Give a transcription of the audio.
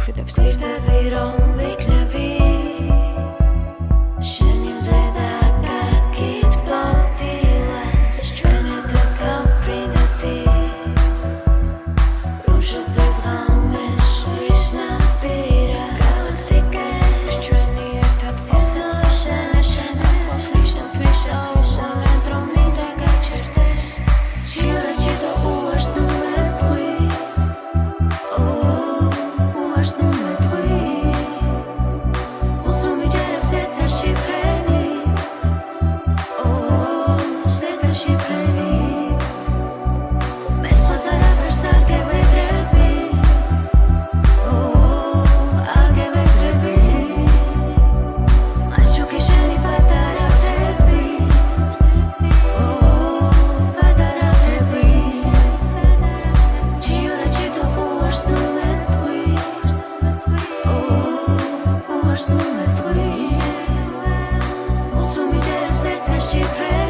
ბავშვიდებს. Პირდები რომ ვიქნები შენი მზედა გაგიტყობდილას ჩვენ ერთად გავფრინდები რომ შევდეთ ღამეს ვის ნაპირა გალაქტიკებს ჩვენი ერთად ყოფნა შენაშენებს ნიშნთვის საუბრობთ რომ მინდა გაჩერდეს ჩიურაჩი და უარს ნუ მეტყვი უარს ნუ მეტყვი უსრუმი ჯერებს ეცა შიფრენი ეცა შიფრენი მე სხვას არაფერს არ გევედრები არ გევედრები მას შუქი შენი პატარა ფრთები პატარა ფრთები ჩიურაჩი და უარს ნუ მეტყვი უარს ნუ მეტყვი უსრუმი ჯერებს ეცა შიფრენი